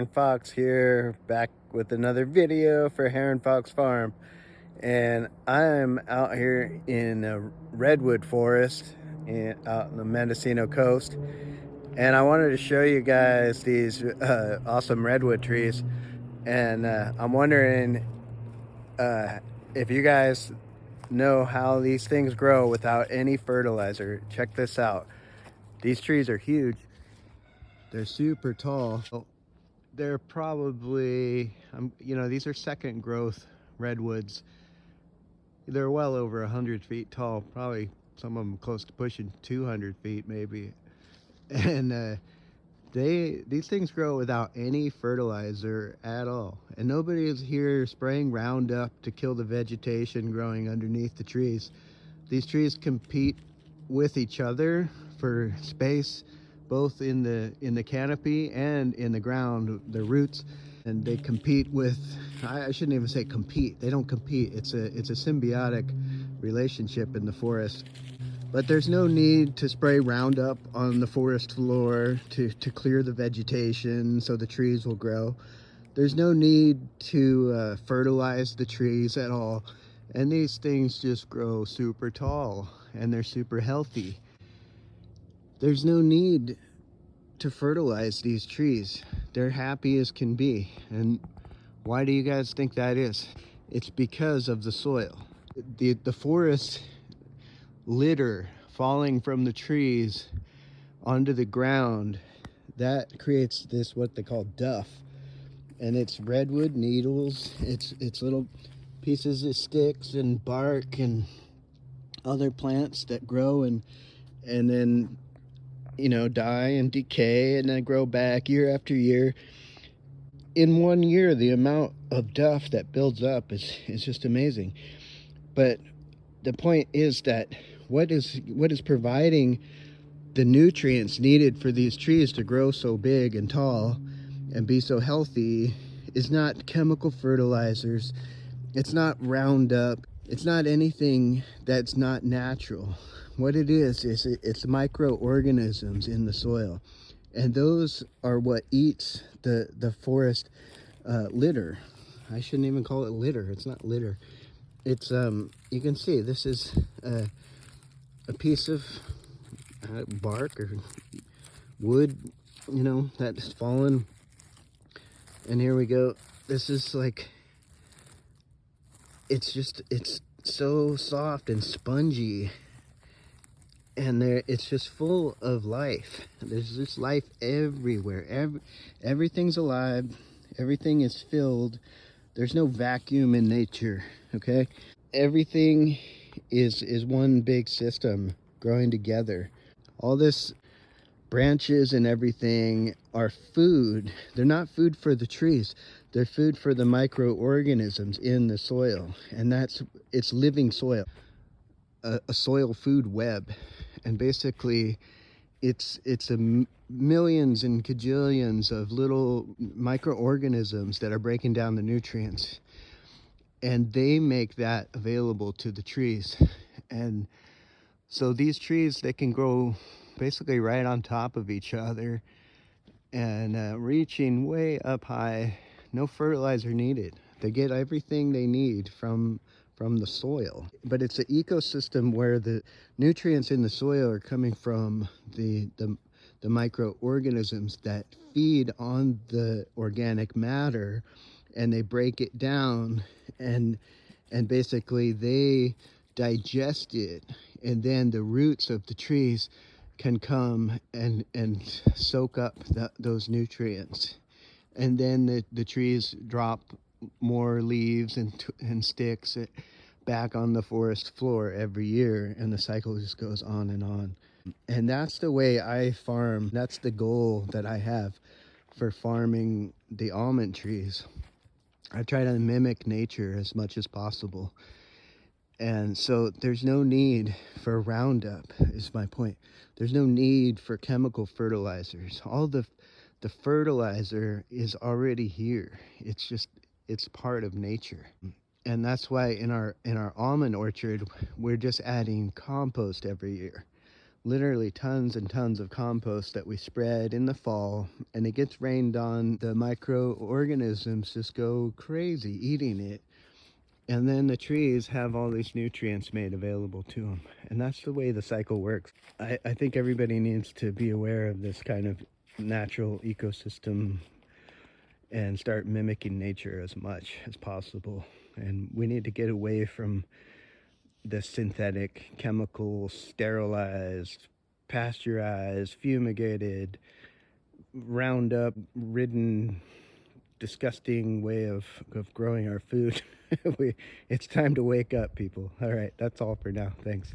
Heron Fox here, back with another video for Heron Fox Farm. And I'm out here in a redwood forest out on the Mendocino coast. And I wanted to show you guys these awesome redwood trees. And I'm wondering if you guys know how these things grow without any fertilizer. Check this out. These trees are huge. They're super tall. They're probably, these are second growth redwoods. They're well over 100 feet tall, probably some of them close to pushing 200 feet maybe. And these things grow without any fertilizer at all. And nobody is here spraying Roundup to kill the vegetation growing underneath the trees. These trees compete with each other for space, both in the canopy and in the ground, the roots. And they compete with, I shouldn't even say compete, they don't compete. It's a symbiotic relationship in the forest. But there's no need to spray Roundup on the forest floor to clear the vegetation so the trees will grow. There's no need to fertilize the trees at all. And these things just grow super tall and they're super healthy. There's no need to fertilize these trees. They're happy as can be. And why do you guys think that is? It's because of the soil. The forest litter falling from the trees onto the ground, that creates this what they call duff. And it's redwood needles, it's little pieces of sticks and bark and other plants that grow and then die and decay and then grow back year after year. In 1 year, the amount of duff that builds up is just amazing. But the point is that what is providing the nutrients needed for these trees to grow so big and tall and be so healthy is not chemical fertilizers. It's not Roundup. It's not anything that's not natural. What it is it's microorganisms in the soil. And those are what eats the forest litter. I shouldn't even call it litter. It's not litter. It's, you can see this is a piece of bark or wood, that's fallen. And here we go. This is like, it's so soft and spongy. And it's just full of life. There's just life everywhere. Everything's alive. Everything is filled. There's no vacuum in nature, okay? Everything is one big system growing together. All this branches and everything are food. They're not food for the trees. They're food for the microorganisms in the soil. And it's living soil, a soil food web. And basically it's millions and cajillions of little microorganisms that are breaking down the nutrients, and they make that available to the trees. And so these trees, they can grow basically right on top of each other and reaching way up high. No fertilizer needed. They get everything they need from the soil. But it's an ecosystem where the nutrients in the soil are coming from the microorganisms that feed on the organic matter, and they break it down and basically they digest it, and then the roots of the trees can come and soak up those nutrients, and then the trees drop more leaves and sticks back on the forest floor every year, and the cycle just goes on and on. And that's the way I farm. That's the goal that I have for farming the almond trees. I try to mimic nature as much as possible. And so there's no need for Roundup, is my point. There's no need for chemical fertilizers. All the fertilizer is already here. It's part of nature. And that's why in our almond orchard, we're just adding compost every year. literally tons and tons of compost that we spread in the fall, and it gets rained on. The microorganisms just go crazy eating it, and then the trees have all these nutrients made available to them, and that's the way the cycle works. I think everybody needs to be aware of this kind of natural ecosystem and start mimicking nature as much as possible. And we need to get away from the synthetic, chemical, sterilized, pasteurized, fumigated, Roundup ridden, disgusting way of growing our food. It's time to wake up, people. All right, that's all for now. Thanks.